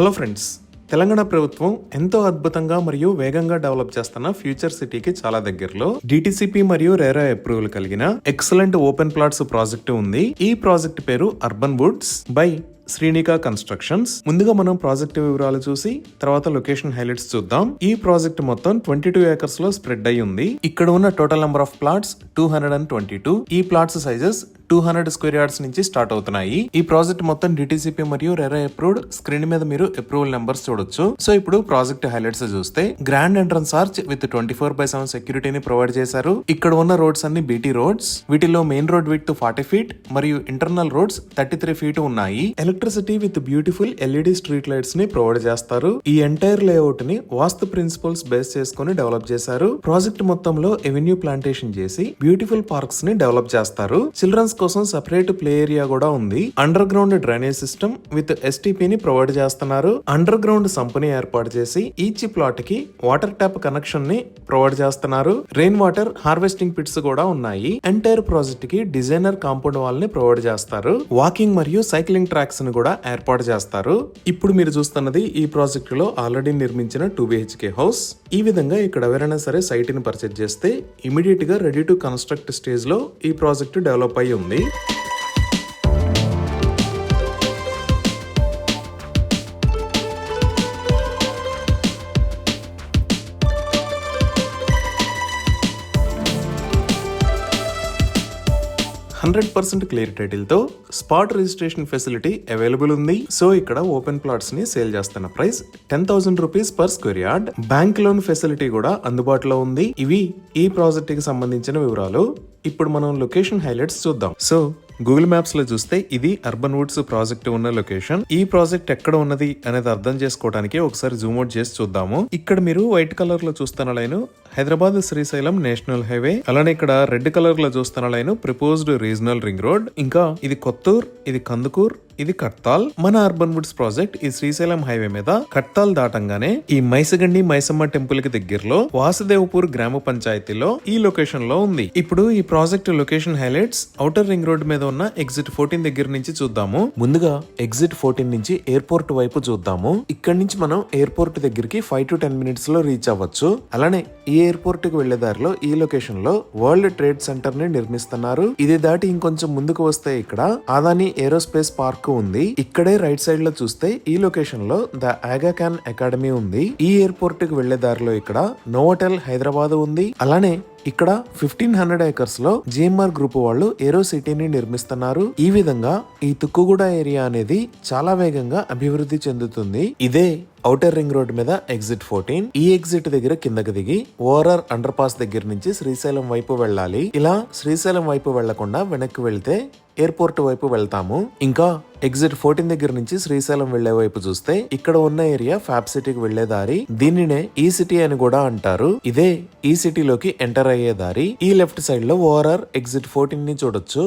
Hello friends, Telangana ప్రభుత్వం ఎంతో అద్భుతంగా మరియు వేగంగా డెవలప్ చేస్తున్న ఫ్యూచర్ సిటీకి చాలా దగ్గరలో డిటిసిపి మరియు రేరా అప్రూవల్ కలిగిన ఎక్సలెంట్ ఓపెన్ ప్లాట్స్ ప్రాజెక్టు ఉంది. ఈ ప్రాజెక్ట్ పేరు urban Woods by Srinika constructions. ముందుగా మనం ప్రాజెక్ట్ వివరాలు చూసి తర్వాత లొకేషన్ హైలైట్స్ చూద్దాం. ఈ ప్రాజెక్ట్ మొత్తం 22 ఏకర్స్ లో స్ప్రెడ్ అయి ఉంది. ఇక్కడ ఉన్న టోటల్ నెంబర్ ఆఫ్ ప్లాట్స్ 222. ఈ ప్లాట్స్ సైజెస్ 200 స్క్వేర్ యార్డ్స్ నుంచి స్టార్ట్ అవుతున్నాయి. ఈ ప్రాజెక్ట్ మొత్తం డిటిసిపి మరియు రెరా అప్రూవ్డ్. స్క్రీన్ మీద మీరు అప్రూవల్ నెంబర్స్ చూడొచ్చు. సో ఇప్పుడు ప్రాజెక్ట్ హైలైట్స్ చూస్తే గ్రాండ్ ఎంట్రన్స్ ఆర్చ్ విత్ 24/7 సెక్యూరిటీని ప్రొవైడ్ చేశారు. ఇక్కడ ఉన్న రోడ్స్ అన్ని బీటీ రోడ్స్. వీటిలో మెయిన్ రోడ్ విడ్త్ 40 ఫీట్ మరియు ఇంటర్నల్ రోడ్స్ 33 ఫీట్ ఉన్నాయి. Electricity with beautiful LED street lights ని ప్రొవైడ్ చేస్తారు. ఈ ఎంటైర్ లేఅవుట్ ని వాస్తు ప్రిన్సిపల్స్ బేస్ చేసుకుని డెవలప్ చేశారు. ప్రాజెక్ట్ మొత్తంలో ఎవెన్యూ ప్లాంటేషన్ చేసి బ్యూటిఫుల్ పార్క్స్ ని డెవలప్ చేస్తారు. చిల్డ్రన్స్ కోసం సెపరేట్ ప్లే ఏరియా కూడా ఉంది. Under ground drainage system with STP ని ప్రొవైడ్ చేస్తున్నారు. అండర్ గ్రౌండ్ సంపని ఏర్పాటు చేసి ఈచ్ ప్లాట్ కి వాటర్ ట్యాప్ కనెక్షన్ ని ప్రొవైడ్ చేస్తున్నారు. రెయిన్ వాటర్ హార్వెస్టింగ్ పిట్స్ కూడా ఉన్నాయి. ఎంటైర్ ప్రాజెక్ట్ కి డిజైనర్ కాంపౌండ్ వాల్ ని ప్రొవైడ్ చేస్తారు. వాకింగ్ మరియు సైక్లింగ్ ట్రాక్స్ ని కూడా ఏర్పాటు చేస్తారు. ఇప్పుడు మీరు చూస్తున్నది ఈ ప్రాజెక్ట్ లో ఆల్రెడీ నిర్మించిన 2 BHK హౌస్. ఈ విధంగా ఇక్కడ ఎవరైనా సరే సైట్ ని పర్చేజ్ చేస్తే ఇమీడియట్ గా రెడీ టు కన్స్ట్రక్ట్ స్టేజ్ లో ఈ ప్రాజెక్ట్ డెవలప్ అయి ఉంది. %% క్లియర్ టైటిల్ తో స్పాట్ రిజిస్ట్రేషన్ ఫెసిలిటీ అవైలబుల్ ఉంది. సో ఇక్కడ ఓపెన్ ప్లాట్స్ ని సేల్ చేస్తున్న price 10,000 rupees per square yard. Bank loan facility కూడా అందుబాటులో ఉంది. ఇవి ఈ ప్రాజెక్ట్ కి సంబంధించిన వివరాలు. ఇప్పుడు మనం లొకేషన్ హైలైట్స్ చూద్దాం. సో గూగుల్ మ్యాప్స్ లో చూస్తే ఇది అర్బన్ వుడ్స్ ప్రాజెక్ట్ ఉన్న లొకేషన్. ఈ ప్రాజెక్ట్ ఎక్కడ ఉన్నది అనేది అర్థం చేసుకోవడానికి ఒకసారి జూమ్ అవుట్ చేసి చూద్దాము. ఇక్కడ మీరు వైట్ కలర్ లో చూస్తున్న line Hyderabad Srisailam national highway. అలానే ఇక్కడ రెడ్ కలర్ లో చూస్తున్న line proposed regional ring road. ఇంకా ఇది కొత్తూర్, ఇది కందుకూర్, ఇది కట్తాల్. మన అర్బన్ వుడ్స్ ప్రాజెక్ట్ ఈ శ్రీశైలం హైవే మీద కట్తాల్ దాటంగానే ఈ మైసగండి మైసమ్మ టెంపుల్ కి దగ్గరలో వాసుదేవపూర్ గ్రామ పంచాయతీలో ఈ లొకేషన్ లో ఉంది. ఇప్పుడు ఈ project location highlights outer ring road మీద ఉన్న ఎగ్జిట్ 14 దగ్గర నుంచి చూద్దాము. ముందుగా ఎగ్జిట్ 14 నుంచి ఎయిర్పోర్ట్ వైపు చూద్దాము. ఇక్కడ నుంచి మనం ఎయిర్పోర్ట్ దగ్గరికి 5 to 10 మినిట్స్ లో రీచ్ అవ్వచ్చు. అలానే ఈ ఎయిర్పోర్ట్ కి వెళ్లే దారిలో ఈ లొకేషన్ లో వరల్డ్ ట్రేడ్ సెంటర్ ని నిర్మిస్తున్నారు. ఇది దాటి ఇంకొంచెం ముందుకు వస్తే ఇక్కడ అదాని ఏరోస్పేస్ పార్క్ ఉంది. ఇక్కడే రైట్ సైడ్ లో చూస్తే ఈ లొకేషన్ లో ద ఆగా ఖాన్ అకాడమీ ఉంది. ఈ ఎయిర్పోర్ట్ కి వెళ్లే దారిలో ఇక్కడ నోవోటెల్ హైదరాబాద్ ఉంది. అలానే ఇక్కడ 1500 ఏకర్స్ లో జిఎంఆర్ గ్రూప్ వాళ్ళు ఏరో సిటీని నిర్మిస్తున్నారు. ఈ విధంగా ఈ తుక్కుగూడ ఏరియా అనేది చాలా వేగంగా అభివృద్ధి చెందుతుంది. ఇదే ఔటర్ రింగ్ రోడ్ మీద ఎగ్జిట్ 14. ఈ ఎగ్జిట్ దగ్గర కిందకి దిగి ఓఆర్ఆర్ అండర్ పాస్ దగ్గర నుంచి శ్రీశైలం వైపు వెళ్ళాలి. ఇలా శ్రీశైలం వైపు వెళ్లకుండా వెనక్కి వెళ్తే ఎయిర్పోర్ట్ వైపు వెళ్తాము. ఇంకా ఎగ్జిట్ 14 దగ్గర నుంచి శ్రీశైలం వెళ్లే వైపు చూస్తే ఇక్కడ ఉన్న ఏరియా ఫ్యాబ్ సిటీకి వెళ్లే దారి. దీనినే ఈ సిటీ అని కూడా అంటారు. ఇదే ఈ సిటీలోకి ఎంటర్ అయ్యే దారి. ఈ లెఫ్ట్ సైడ్ లో ఓఆర్ఆర్ ఎగ్జిట్ 14 ని చూడొచ్చు.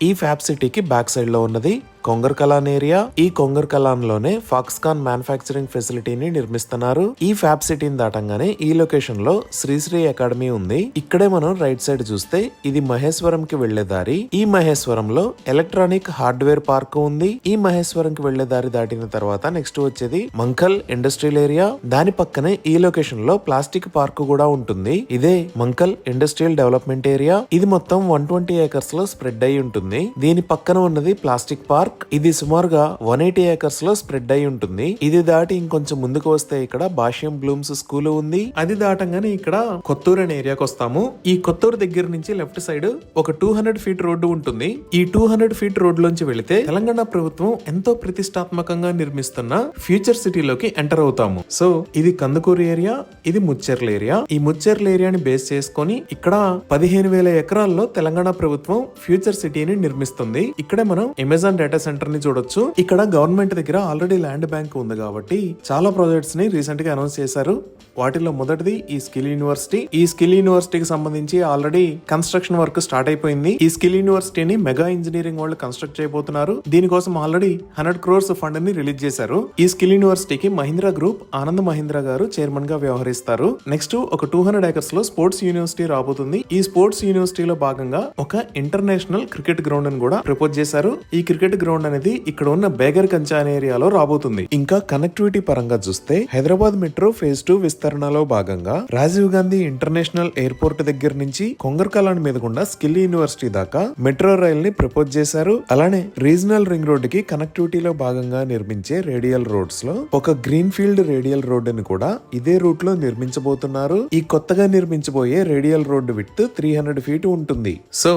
ఈ ఫ్యాబ్ సిటీకి బ్యాక్ సైడ్ లో ఉన్నది కొంగర్ కలాన్ ఏరియా. ఈ కొంగర్ కలాన్ లోనే ఫాక్స్కాన్ మ్యానుఫ్యాక్చరింగ్ ఫెసిలిటీని నిర్మిస్తున్నారు. ఈ ఫ్యాబ్ సిటీని దాటంగానే ఈ లొకేషన్ లో శ్రీశ్రీ అకాడమీ ఉంది. ఇక్కడే మనం రైట్ సైడ్ చూస్తే ఇది మహేశ్వరం కి వెళ్లే దారి. ఈ మహేశ్వరంలో ఎలక్ట్రానిక్ హార్డ్వేర్ పార్క్ ఉంది. ఈ మహేశ్వరం కి వెళ్లే దారి దాటిన తర్వాత నెక్స్ట్ వచ్చేది మంకల్ ఇండస్ట్రియల్ ఏరియా. దాని పక్కనే ఈ లొకేషన్ లో ప్లాస్టిక్ పార్క్ కూడా ఉంటుంది. ఇదే మంకల్ ఇండస్ట్రియల్ డెవలప్మెంట్ ఏరియా. ఇది మొత్తం 120 ఏకర్స్ లో స్ప్రెడ్ అయి ఉంటుంది. దీని పక్కన ఉన్నది ప్లాస్టిక్ పార్క్. ఇది సుమారుగా 180 ఏకర్స్ లో స్ప్రెడ్ అయి ఉంటుంది. ఇది దాటి ఇంకొంచెం ముందుకు వస్తే ఇక్కడ భాష్యం బ్లూమ్స్ స్కూల్ ఉంది. అది దాటంగానే ఇక్కడ కొత్తూరు అనే ఏరియాకి వస్తాము. ఈ కొత్తూరు దగ్గర నుంచి లెఫ్ట్ సైడ్ ఒక 200 ఫీట్ రోడ్డు ఉంటుంది. ఈ 200 ఫీట్ రోడ్ లోంచి వెళితే తెలంగాణ ప్రభుత్వం ఎంతో ప్రతిష్టాత్మకంగా నిర్మిస్తున్న ఫ్యూచర్ సిటీలోకి ఎంటర్ అవుతాము. సో ఇది కందుకూరు ఏరియా, ఇది ముచ్చెర్ల ఏరియా. ఈ ముచ్చెర్ల ఏరియాని బేస్ చేసుకొని ఇక్కడ 15,000 ఎకరాల్లో తెలంగాణ ప్రభుత్వం ఫ్యూచర్ సిటీని నిర్మిస్తుంది. ఇక్కడే మనం అమెజాన్ డేటా సెంటర్ ని చూడొచ్చు. ఇక్కడ గవర్నమెంట్ దగ్గర ఆల్రెడీ ల్యాండ్ బ్యాంక్ ఉంది కాబట్టి చాలా ప్రాజెక్ట్స్ ని రీసెంట్ గా అనౌన్స్ చేశారు. వాటిలో మొదటిది ఈ స్కిల్ యూనివర్సిటీ. ఈ స్కిల్ యూనివర్సిటీకి సంబంధించి ఆల్రెడీ కన్స్ట్రక్షన్ వర్క్ స్టార్ట్ అయిపోయింది. ఈ స్కిల్ యూనివర్సిటీని మెగా ఇంజనీరింగ్ వాళ్ళు కన్స్ట్రక్ట్ చేయబోతున్నారు. దీనికోసం ఆల్రెడీ 100 crores ఫండ్ ని రిలీజ్ చేశారు. ఈ స్కిల్ యూనివర్సిటీకి మహీంద్రా గ్రూప్ ఆనంద్ మహీంద్రా గారు చైర్మన్ గా వ్యవహరిస్తారు. నెక్స్ట్ ఒక 200 ఏకర్స్ లో స్పోర్ట్స్ యూనివర్సిటీ రాబోతుంది. ఈ స్పోర్ట్స్ యూనివర్సిటీలో భాగంగా ఒక ఇంటర్నేషనల్ క్రికెట్ గ్రౌండ్ ని కూడా ప్రపోజ్ చేశారు. ఈ క్రికెట్ గ్రౌండ్ గ్రౌండ్ అనేది ఇక్కడ ఉన్న బేగర్ కంచాన్ ఏరియాలో రాబోతుంది. ఇంకా కనెక్టివిటీ పరంగా చూస్తే హైదరాబాద్ మెట్రో ఫేజ్ 2 విస్తరణలో భాగంగా రాజీవ్ గాంధీ ఇంటర్నేషనల్ ఎయిర్పోర్ట్ దగ్గర నుంచి కొంగర్కలాన్ మీద గుండా స్కిల్ యూనివర్సిటీ దాకా మెట్రో రైల్ ని ప్రపోజ్ చేశారు. అలానే రీజనల్ రింగ్ రోడ్ కి కనెక్టివిటీలో భాగంగా నిర్మించే రేడియల్ రోడ్స్ లో ఒక గ్రీన్ ఫీల్డ్ రేడియల్ రోడ్ ని కూడా ఇదే రూట్ లో నిర్మించబోతున్నారు. ఈ కొత్తగా నిర్మించబోయే రేడియల్ రోడ్ విడ్త్ 300 ఫీట్ ఉంటుంది. సో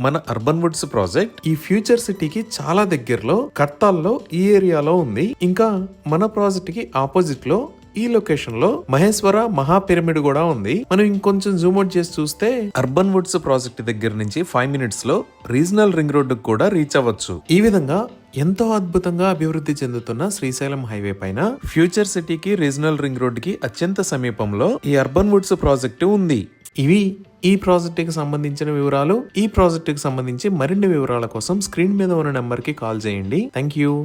మన అర్బన్ వుడ్స్ ప్రాజెక్ట్ ఈ ఫ్యూచర్ సిటీకి చాలా దగ్గరలో కట్టాల్లో ఈ ఏరియాలో ఉంది. ఇంకా మన ప్రాజెక్ట్ కి ఆపోజిట్ లో ఈ లొకేషన్ లో మహేశ్వర మహా పిరమిడ్ కూడా ఉంది. మనం ఇంకొంచెం జూమ్ అవుట్ చేసి చూస్తే అర్బన్ వుడ్స్ ప్రాజెక్ట్ దగ్గర నుంచి 5 మినిట్స్ లో రీజనల్ రింగ్ రోడ్ కూడా రీచ్ అవ్వచ్చు. ఈ విధంగా ఎంతో అద్భుతంగా అభివృద్ధి చెందుతున్న శ్రీశైలం హైవే పైన ఫ్యూచర్ సిటీకి రీజనల్ రింగ్ రోడ్ కి అత్యంత సమీపంలో ఈ అర్బన్ వుడ్స్ ప్రాజెక్టు ఉంది. ఇవి ఈ ప్రాజెక్టుకి సంబంధించిన వివరాలు. ఈ ప్రాజెక్టుకి సంబంధించి మరిన్ని వివరాల కోసం స్క్రీన్ మీద ఉన్న నెంబర్ కి కాల్ చేయండి. Thank you.